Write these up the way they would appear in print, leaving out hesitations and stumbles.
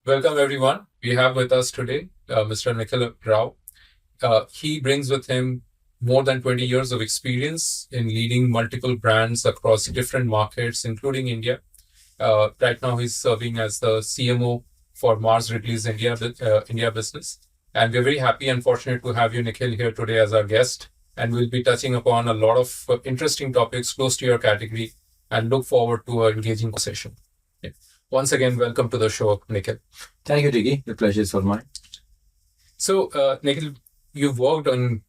Welcome, everyone. We have with us today Mr. Nikhil Rao. He brings with him more than 20 years of experience in leading multiple brands across different markets, including India. Right now, he's serving as the CMO for Mars Wrigley's India business. And we're very happy and fortunate to have you, Nikhil, here today as our guest. And we'll be touching upon a lot of interesting topics close to your category and look forward to an engaging conversation. Yeah. Once again, welcome to the show, Nikhil. Thank you, Diggy. The pleasure is all mine. So, Nikhil, you've worked on,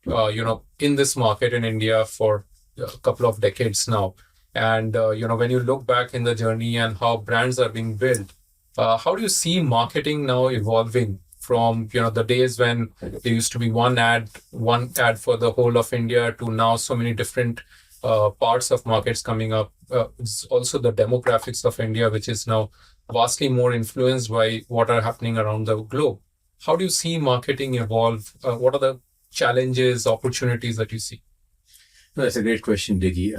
in this market in India for a couple of decades now. And, when you look back in the journey and how brands are being built, how do you see marketing now evolving from, the days when there used to be one ad for the whole of India to now so many different parts of markets coming up? It's also the demographics of India, which is now vastly more influenced by what are happening around the globe. How do you see marketing evolve? What are the challenges, opportunities that you see? No, that's a great question, Diggy.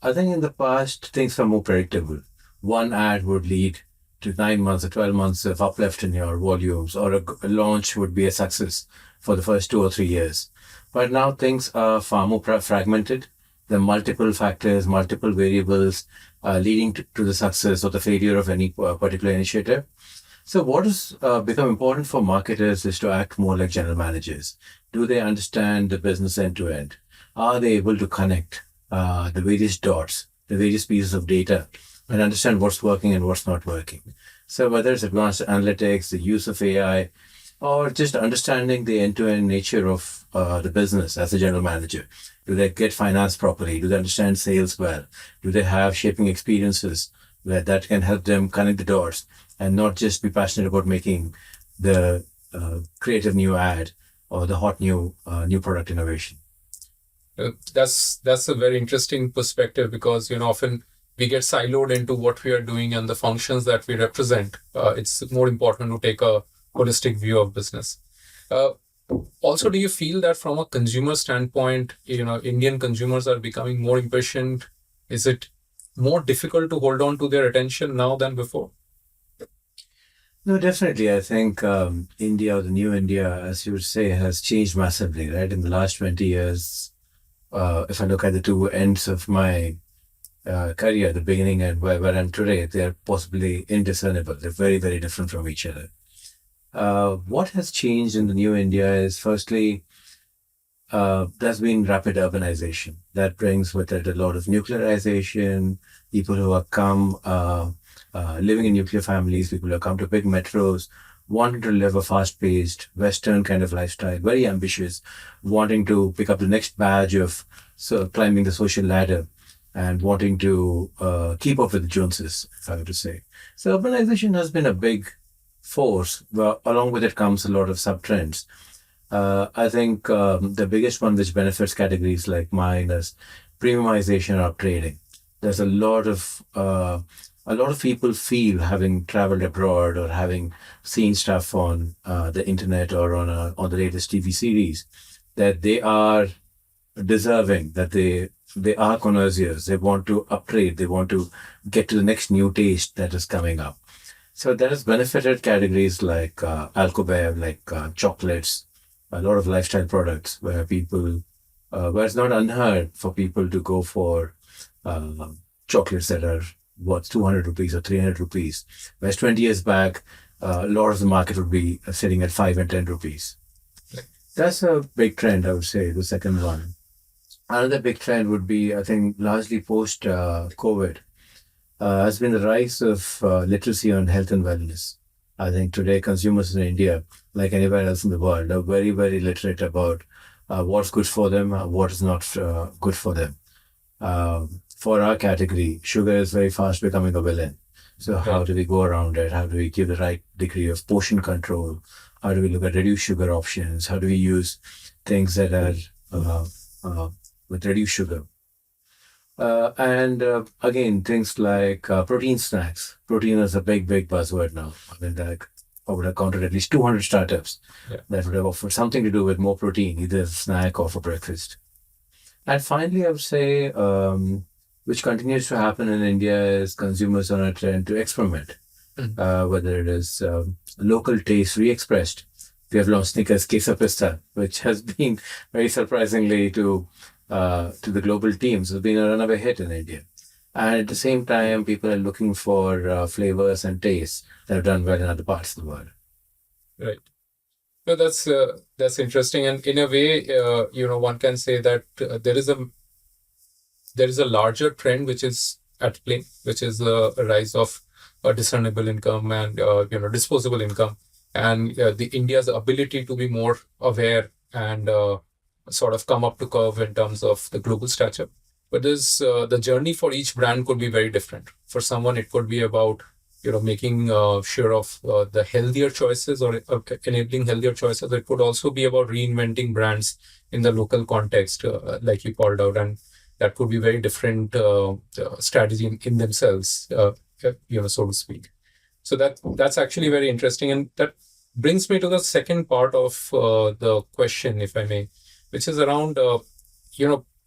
I think in the past, things were more predictable. One ad would lead to 9 months or 12 months of uplift in your volumes, or a launch would be a success for the first 2 or 3 years. But now things are far more fragmented. There are multiple factors, multiple variables leading to the success or the failure of any particular initiative. So what has become important for marketers is to act more like general managers. Do they understand the business end to end? Are they able to connect the various dots, the various pieces of data, and understand what's working and what's not working? So whether it's advanced analytics, the use of AI, or just understanding the end-to-end nature of the business as a general manager. Do they get financed properly? Do they understand sales well? Do they have shaping experiences that can help them connect the dots and not just be passionate about making the creative new ad or the hot new product innovation? That's a very interesting perspective because often we get siloed into what we are doing and the functions that we represent. It's more important to take a holistic view of business. Also, do you feel that from a consumer standpoint, Indian consumers are becoming more impatient? Is it more difficult to hold on to their attention now than before? No, definitely. I think India, or the new India, as you would say, has changed massively, right? In the last 20 years, if I look at the two ends of my career, the beginning and where I am today, they're possibly indiscernible. They're very, very different from each other. What has changed in the new India is firstly, there's been rapid urbanization that brings with it a lot of nuclearization, people who have come living in nuclear families, people who have come to big metros, wanting to live a fast-paced, Western kind of lifestyle, very ambitious, wanting to pick up the next badge of climbing the social ladder and wanting to keep up with the Joneses, if I were to say. So urbanization has been a big force. Well, along with it comes a lot of sub-trends. I think the biggest one which benefits categories like mine is premiumization or upgrading. There's a lot of people feel, having traveled abroad or having seen stuff on the internet or on the latest TV series, that they are deserving, that they are connoisseurs. They want to upgrade. They want to get to the next new taste that is coming up. So that has benefited categories like alcobev, like chocolates, a lot of lifestyle products where it's not unheard for people to go for chocolates that are worth 200 rupees or 300 rupees. Whereas 20 years back, a lot of the market would be sitting at 5 and 10 rupees. That's a big trend, I would say, the second one. Another big trend would be, I think, largely post-COVID, has been the rise of literacy on health and wellness. I think today consumers in India, like anywhere else in the world, are very, very literate about what's good for them, what is not good for them. For our category, sugar is very fast becoming a villain. So how do we go around it? How do we give the right degree of portion control? How do we look at reduced sugar options? How do we use things that are with reduced sugar? And again, things like protein snacks. Protein is a big, big buzzword now. I mean, I would have counted at least 200 startups that would have offered something to do with more protein, either as a snack or for breakfast. And finally, I would say, which continues to happen in India, is consumers are on a trend to experiment. whether it is local taste re-expressed. We have launched Snickers Queso Pista, which has been very surprisingly to the global teams, has been a runaway hit in India. And at the same time, people are looking for flavors and tastes that have done well in other parts of the world. Right. No, that's interesting, and in a way, one can say that there is a larger trend which is at play, which is the rise of discernible income and disposable income, and the India's ability to be more aware and sort of come up to curve in terms of the global stature. But the journey for each brand could be very different. For someone, it could be about making sure of the healthier choices or enabling healthier choices. It could also be about reinventing brands in the local context, like you called out, and that could be very different strategy in themselves, so to speak. So that's actually very interesting, and that brings me to the second part of the question, if I may, which is around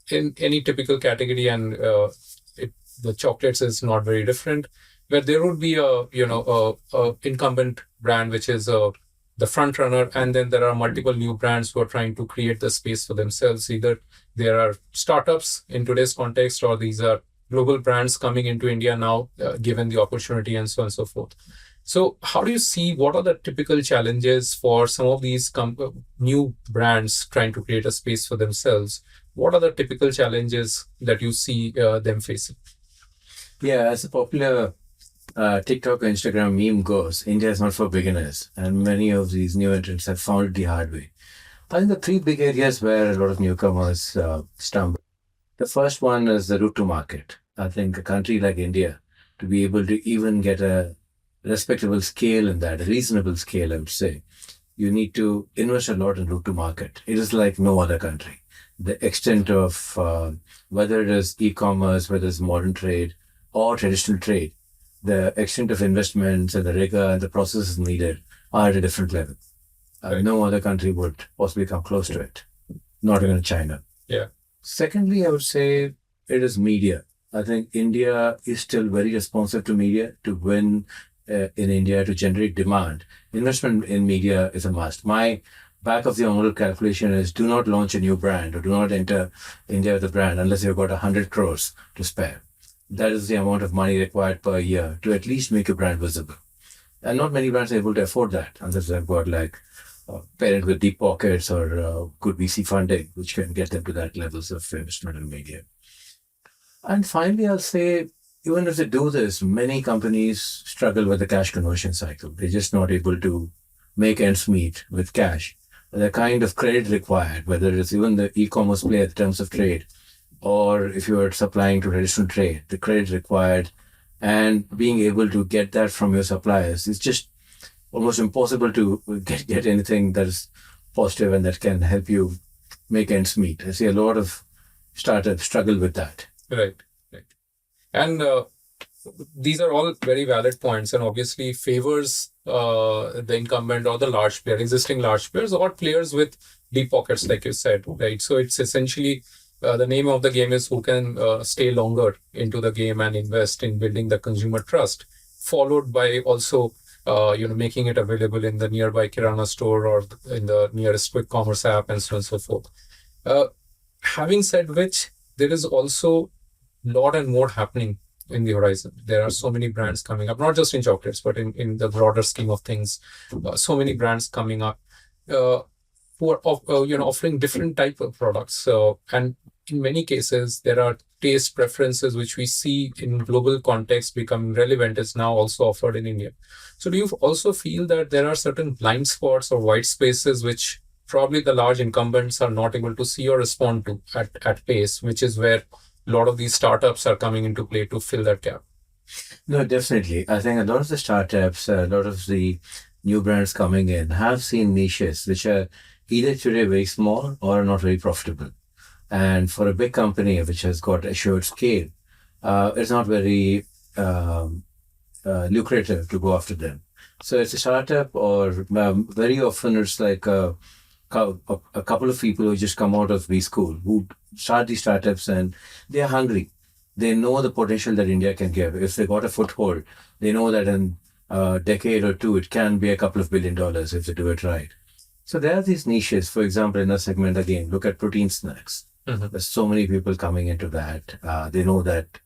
in any typical category, and the chocolates is not very different, where there would be a incumbent brand which is the front runner, and then there are multiple new brands who are trying to create the space for themselves. Either there are startups in today's context, or these are global brands coming into India now, given the opportunity, and so on and so forth. So how do you see, what are the typical challenges for some of these new brands trying to create a space for themselves? What are the typical challenges that you see them facing? Yeah, as a popular TikTok or Instagram meme goes, India is not for beginners, and many of these new entrants have found it the hard way. I think the three big areas where a lot of newcomers stumble. The first one is the route to market. I think a country like India, to be able to even get a respectable scale in that, a reasonable scale, I would say, you need to invest a lot in route to market. It is like no other country. The extent of whether it is e-commerce, whether it's modern trade or traditional trade, the extent of investments and the rigor and the processes needed are at a different level. Right. No other country would possibly come close to it, not even China. Yeah. Secondly, I would say it is media. I think India is still very responsive to media. To win in India, to generate demand, investment in media is a must. My back of the envelope calculation is, do not launch a new brand or do not enter India with a brand unless you've got 100 crores to spare. That is the amount of money required per year to at least make a brand visible. And not many brands are able to afford that unless they've got like a parent with deep pockets or good VC funding, which can get them to that levels of investment in media. And finally, I'll say, even if they do this, many companies struggle with the cash conversion cycle. They're just not able to make ends meet with cash. The kind of credit required, whether it's even the e-commerce play in terms of trade, or if you are supplying to traditional trade, the credit required and being able to get that from your suppliers, it's just almost impossible to get anything that is positive and that can help you make ends meet. I see a lot of startups struggle with that. Right. And these are all very valid points, and obviously favors the incumbent or the large player, existing large players, or players with deep pockets, like you said, right? So it's essentially the name of the game is who can stay longer into the game and invest in building the consumer trust, followed by also making it available in the nearby Kirana store or in the nearest quick commerce app, and so on and so forth. Having said which, there is also lot and more happening in the horizon. There are so many brands coming up, not just in chocolates, but in the broader scheme of things. So many brands coming up who are offering different type of products. And in many cases, there are taste preferences which we see in global context becoming relevant is now also offered in India. So do you also feel that there are certain blind spots or white spaces which probably the large incumbents are not able to see or respond to at pace, which is where a lot of these startups are coming into play to fill that gap? No, definitely. I think a lot of the startups, a lot of the new brands coming in have seen niches which are either today very small or not very profitable. And for a big company which has got assured scale, it's not very lucrative to go after them. So it's a startup, or very often it's like a couple of people who just come out of B school who start these startups, and they are hungry. They know the potential that India can give. If they got a foothold, they know that in a decade or two, it can be a couple of $1 billion if they do it right. So there are these niches. For example, in a segment again, look at protein snacks. There's so many people coming into that. They know that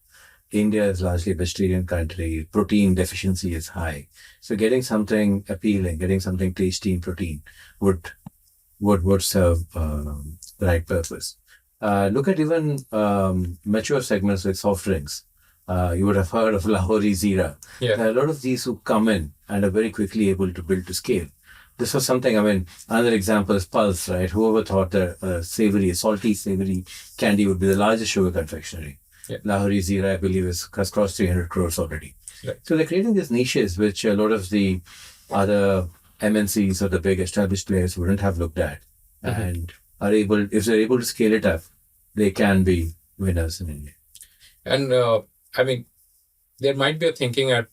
India is largely a vegetarian country. Protein deficiency is high. So getting something appealing, getting something tasty in protein would serve the right purpose. Look at even mature segments like soft drinks. You would have heard of Lahori Zira. Yeah. There are a lot of these who come in and are very quickly able to build to scale. This was something, another example is Pulse, right? Whoever thought that salty, savory candy would be the largest sugar confectionery. Yeah. Lahori Zira, I believe, has crossed 300 crores already. Right. So they're creating these niches, which a lot of the other MNCs or the big established players wouldn't have looked at. And are able, if they're able to scale it up, they can be winners in India. And there might be a thinking at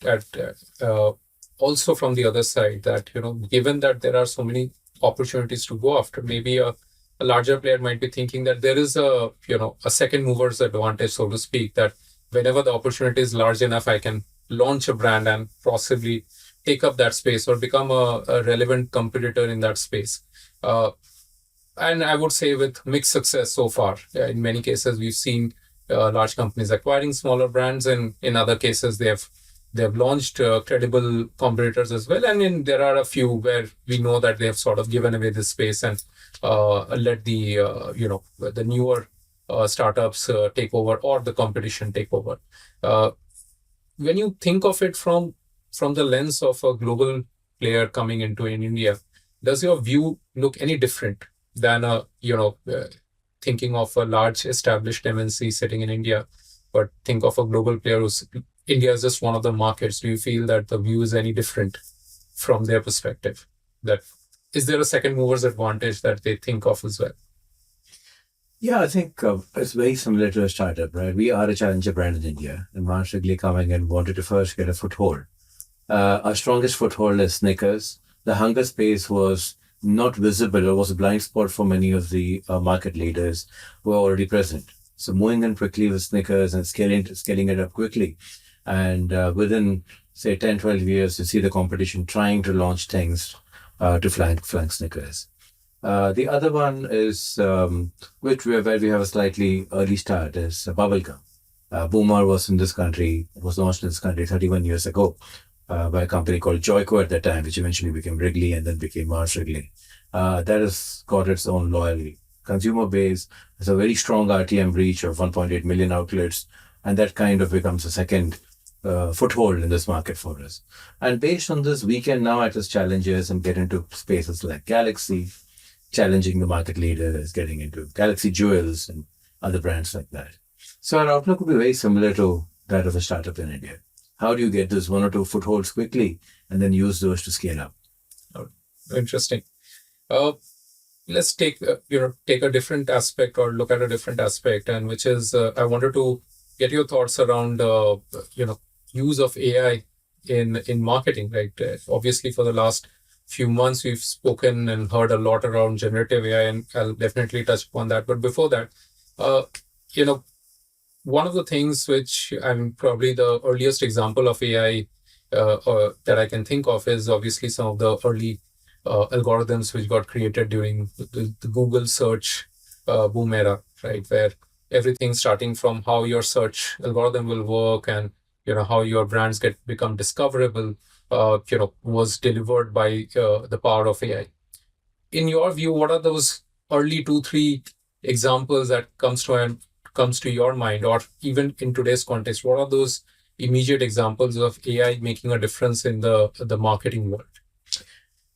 also from the other side that, given that there are so many opportunities to go after, maybe a larger player might be thinking that there is a second mover's advantage, so to speak, that whenever the opportunity is large enough, I can launch a brand and possibly take up that space or become a relevant competitor in that space. And I would say with mixed success so far. In many cases, we've seen large companies acquiring smaller brands, and in other cases, they have launched credible competitors as well. And there are a few where we know that they have sort of given away this space and let the newer startups take over or the competition take over. When you think of it from the lens of a global player coming into in India, does your view look any different than thinking of a large established MNC sitting in India, but think of a global player who's India is just one of the markets? Do you feel that the view is any different from their perspective? That is there a second mover's advantage that they think of as well? Yeah, I think it's very similar to a startup, right? We are a challenger brand in India, and Wrigley coming in wanted to first get a foothold. Our strongest foothold is Snickers. The hunger space was not visible or was a blind spot for many of the market leaders who are already present. So moving in quickly with Snickers and scaling it up quickly. And within, say, 10, 12 years, you see the competition trying to launch things to flank Snickers. The other one is, where we have a slightly early start, is bubblegum. Boomer was launched in this country 31 years ago by a company called Joyco at that time, which eventually became Wrigley and then became Mars Wrigley. That has got its own loyal consumer base. It's a very strong RTM reach of 1.8 million outlets, and that kind of becomes a second foothold in this market for us. And based on this, we can now act as challengers and get into spaces like Galaxy, challenging the market leaders, getting into Galaxy Jewels and other brands like that. So our outlook will be very similar to that of a startup in India. How do you get those one or two footholds quickly and then use those to scale up? Oh, interesting. Let's take a different aspect or look at a different aspect, and which is I wanted to get your thoughts around use of AI in marketing. Right? Obviously, for the last few months, we've spoken and heard a lot around generative AI, and I'll definitely touch upon that. But before that, one of the things which I'm probably the earliest example of AI that I can think of is obviously some of the early algorithms which got created during the Google search boom era, right? Where everything starting from how your search algorithm will work and how your brands become discoverable, was delivered by the power of AI. In your view, what are those early 2-3 examples that comes to your mind, or even in today's context, what are those immediate examples of AI making a difference in the marketing world?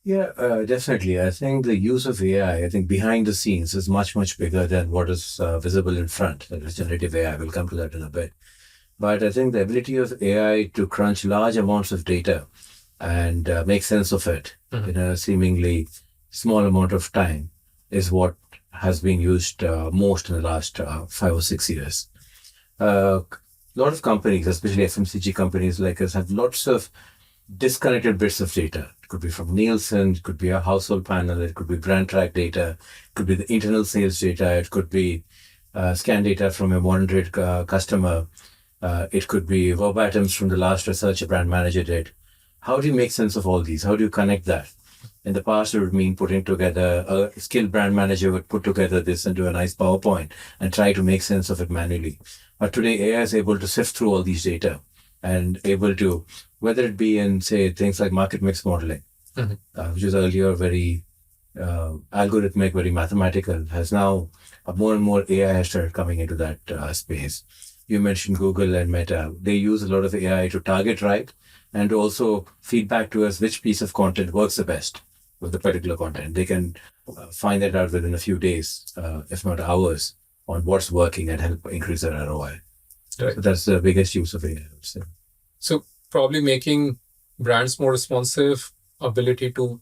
Yeah, definitely. I think the use of AI, I think behind the scenes is much, much bigger than what is visible in front. That is generative AI. We'll come to that in a bit. But I think the ability of AI to crunch large amounts of data and make sense of it in a seemingly small amount of time is what has been used most in the last 5 or 6 years. A lot of companies, especially FMCG companies like us, have lots of disconnected bits of data. It could be from Nielsen, it could be a household panel, it could be brand track data, it could be the internal sales data, it could be scan data from a modern trade customer, it could be verbatims from the last research a brand manager did. how do you make sense of all these? How do you connect that? In the past, it would mean putting together, a skilled brand manager would put together this into a nice PowerPoint and try to make sense of it manually. But today, AI is able to sift through all these data and able to, whether it be in, say, things like market mix modeling, which was earlier very algorithmic, very mathematical, has now more and more AI has started coming into that space. You mentioned Google and Meta. They use a lot of AI to target right and to also feedback to us which piece of content works the best with the particular content. They can find that out within a few days, if not hours, on what's working and help increase their ROI. Right. So that's the biggest use of AI, I would say. So probably making brands more responsive, ability to,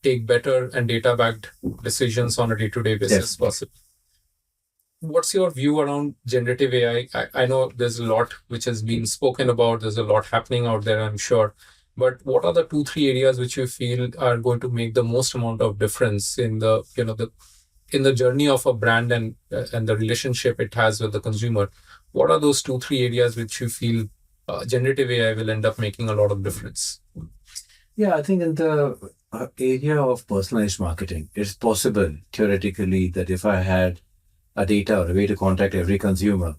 take better and data-backed decisions on a day-to-day basis possible. What's your view around generative AI? I know there's a lot which has been spoken about. There's a lot happening out there, I'm sure. But what are the 2-3 areas which you feel are going to make the most amount of difference in the, in the journey of a brand and the relationship it has with the consumer? What are those 2-3 areas which you feel generative AI will end up making a lot of difference? Yeah, I think in the area of personalized marketing, it's possible theoretically that if I had a data or a way to contact every consumer,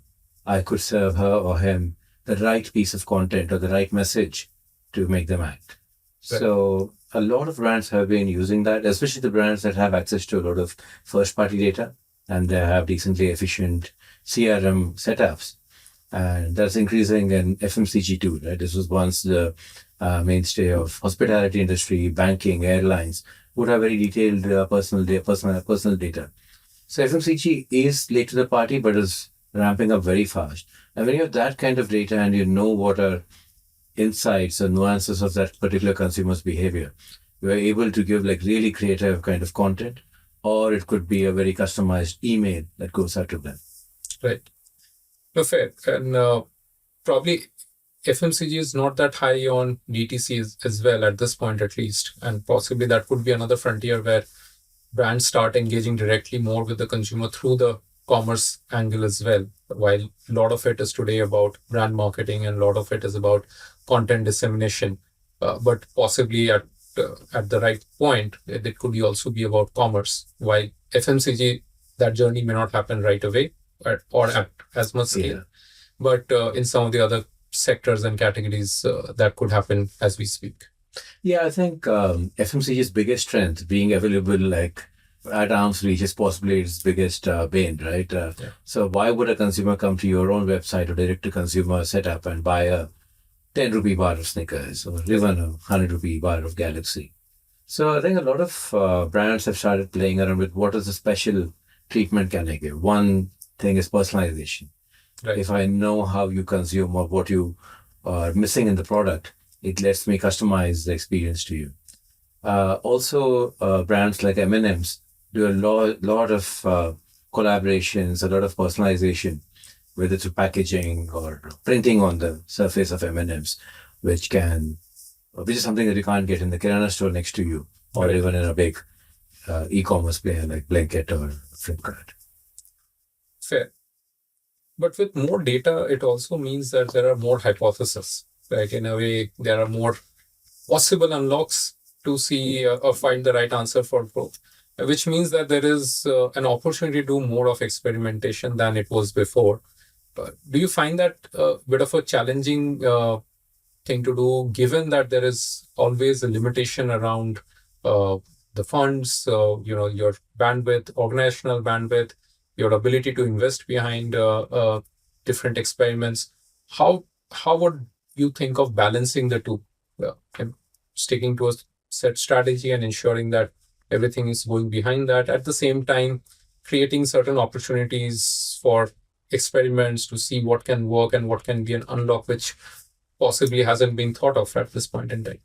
I could serve her or him the right piece of content or the right message to make them act. Right. So a lot of brands have been using that, especially the brands that have access to a lot of first-party data and they have decently efficient CRM setups. And that's increasing in FMCG too, right? This was once the mainstay of hospitality industry, banking, airlines would have very detailed personal data. So FMCG is late to the party, but is ramping up very fast. And when you have that kind of data and you know what are insights or nuances of that particular consumer's behavior, you are able to give like really creative kind of content, or it could be a very customized email that goes out to them. Right. No, fair. And probably FMCG is not that high on DTC as well at this point, at least. And possibly that would be another frontier where brands start engaging directly more with the consumer through the commerce angle as well. While a lot of it is today about brand marketing and a lot of it is about content dissemination, but possibly at the right point, it could also be about commerce. While FMCG, that journey may not happen right away or at as much scale, but in some of the other sectors and categories, that could happen as we speak. Yeah, I think FMCG's biggest strength being available like at arm's reach is possibly its biggest bane, right? So why would a consumer come to your own website or direct-to-consumer setup and buy a 10 rupee bar of Snickers or even a 100 rupee bar of Galaxy? So I think a lot of brands have started playing around with what is the special treatment can I give. One thing is personalization. Right. If I know how you consume or what you are missing in the product, it lets me customize the experience to you. Also, brands like M&M's do a lot of collaborations, a lot of personalization, whether through packaging or printing on the surface of M&M's, which is something that you can't get in the Kirana store next to you, or even in a big e-commerce player like Blinkit or Flipkart. Fair. But with more data, it also means that there are more hypotheses, right? In a way, there are more possible unlocks to see or find the right answer for growth, which means that there is an opportunity to do more of experimentation than it was before. Do you find that a bit of a challenging thing to do, given that there is always a limitation around the funds, your bandwidth, organizational bandwidth, your ability to invest behind different experiments? How would you think of balancing the two, and sticking to a set strategy and ensuring that everything is going behind that, at the same time creating certain opportunities for experiments to see what can work and what can be an unlock which possibly hasn't been thought of at this point in time?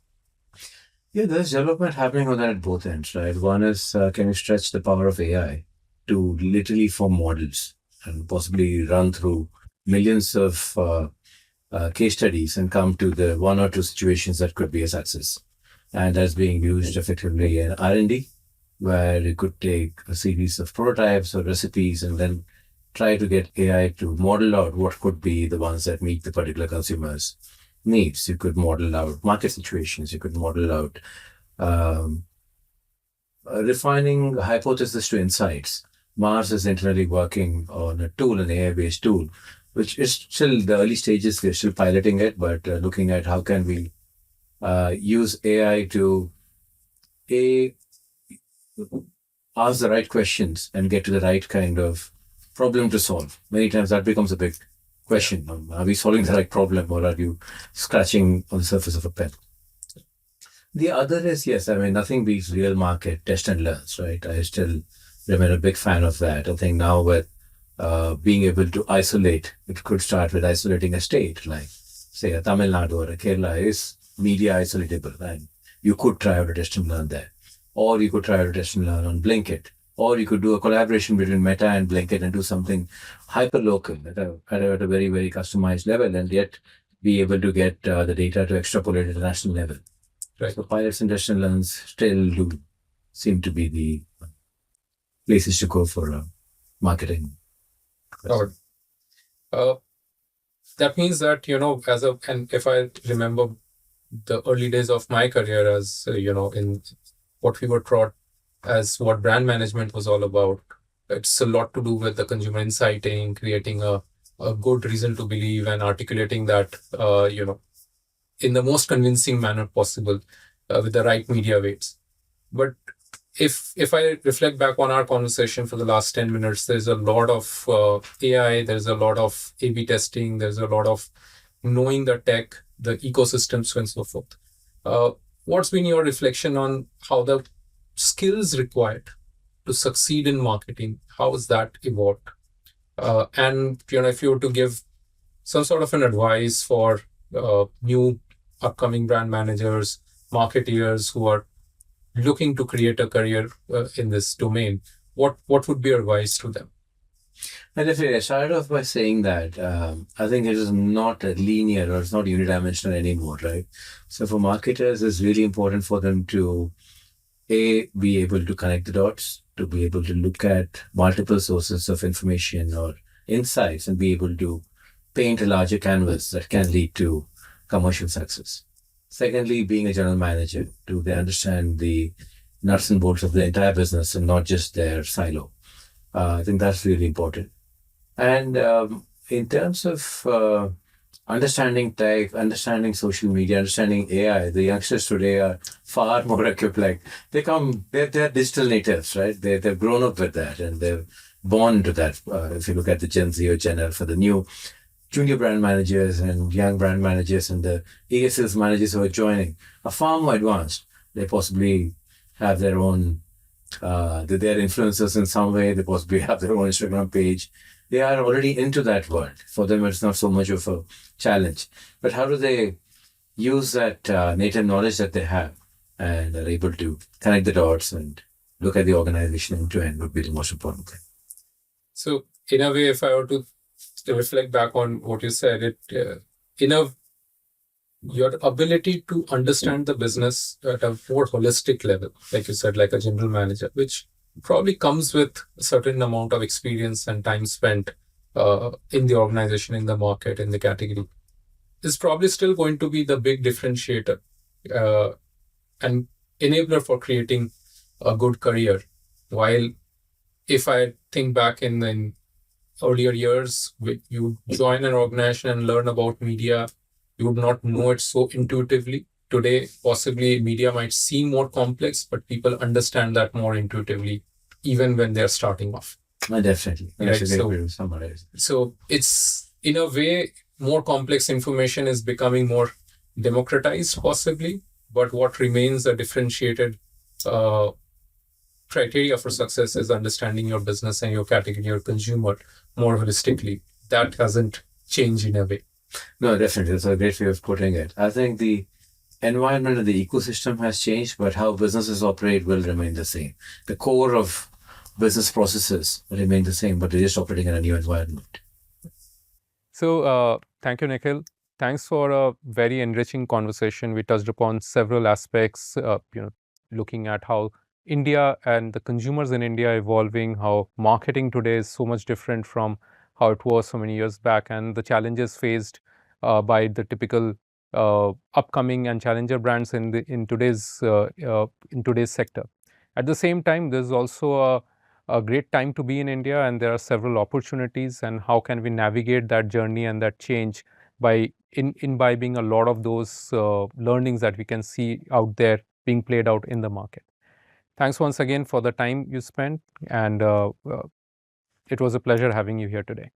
Yeah, there's development happening on that at both ends, right? One is can you stretch the power of AI to literally form models and possibly run through millions of case studies and come to the one or two situations that could be a success. And that's being used effectively in R&D, where you could take a series of prototypes or recipes and then try to get AI to model out what could be the ones that meet the particular consumer's needs. You could model out market situations. You could model out um, refining hypothesis to insights. Mars is internally working on a tool, an AI-based tool, which is still the early stages. We're still piloting it, but looking at how can we use AI to a ask the right questions and get to the right kind of problem to solve. Many times that becomes a big question. Are we solving the right problem, or are you scratching on the surface of a pen? The other is, yes, I mean, nothing beats real market test and learns, right? I still remain a big fan of that. I think now with being able to isolate, it could start with isolating a state, like say a Tamil Nadu or a Kerala is media isolatable, and you could try out a test and learn there. Or you could try out a test and learn on Blinkit. Or you could do a collaboration between Meta and Blinkit and do something hyper local at a very, very customized level, and yet be able to get the data to extrapolate at a national level. Right. So pilots and test and learns still do seem to be the places to go for marketing. Got it. That means that, and if I remember the early days of my career as, in what we were taught as what brand management was all about, it's a lot to do with the consumer insighting, creating a good reason to believe and articulating that, in the most convincing manner possible with the right media weights. But if I reflect back on our conversation for the last 10 minutes, there's a lot of AI, there's a lot of A/B testing, there's a lot of knowing the tech, the ecosystem, so and so forth. What's been your reflection on how the skills required to succeed in marketing, how has that evolved? And if you were to give some sort of an advice for new upcoming brand managers, marketeers who are looking to create a career in this domain, what would be your advice to them? And if I started off by saying that I think it is not a linear or it's not unidimensional anymore, right? So for marketers, it's really important for them to be able to connect the dots, to be able to look at multiple sources of information or insights and be able to paint a larger canvas that can lead to commercial success. Secondly, being a general manager, do they understand the nuts and bolts of the entire business and not just their silo? I think that's really important. And in terms of understanding tech, understanding social media, understanding AI, the youngsters today are far more equipped. Like they're digital natives, right? They've grown up with that and they're born to that. If you look at the Gen Z or Gen Alpha, the new junior brand managers and young brand managers and the ESLs managers who are joining are far more advanced. They possibly have their own, they're influencers in some way. They possibly have their own Instagram page. They are already into that world. For them, it's not so much of a challenge. But how do they use that native knowledge that they have and are able to connect the dots and look at the organization end to end would be the most important thing. So in a way, if I were to reflect back on what you said, your ability to understand the business at a more holistic level, like you said, like a general manager, which probably comes with a certain amount of experience and time spent in the organization, in the market, in the category, is probably still going to be the big differentiator and enabler for creating a good career. While if I think back in earlier years, you join an organization and learn about media, you would not know it so intuitively. Today, possibly media might seem more complex, but people understand that more intuitively, even when they're starting off. Definitely. Right? So it's, in a way, more complex information is becoming more democratized, possibly, but what remains a differentiated criteria for success is understanding your business and your category, your consumer more holistically. That hasn't changed in a way. No, definitely. That's a great way of putting it. I think the environment and the ecosystem has changed, but how businesses operate will remain the same. The core of business processes remain the same, but they're just operating in a new environment. So thank you, Nikhil. Thanks for a very enriching conversation. We touched upon several aspects, looking at how India and the consumers in India are evolving, how marketing today is so much different from how it was so many years back, and the challenges faced by the typical upcoming and challenger brands in today's sector. At the same time, there's also a great time to be in India, and there are several opportunities. And how can we navigate that journey and that change by imbibing a lot of those learnings that we can see out there being played out in the market. Thanks once again for the time you spent, and it was a pleasure having you here today.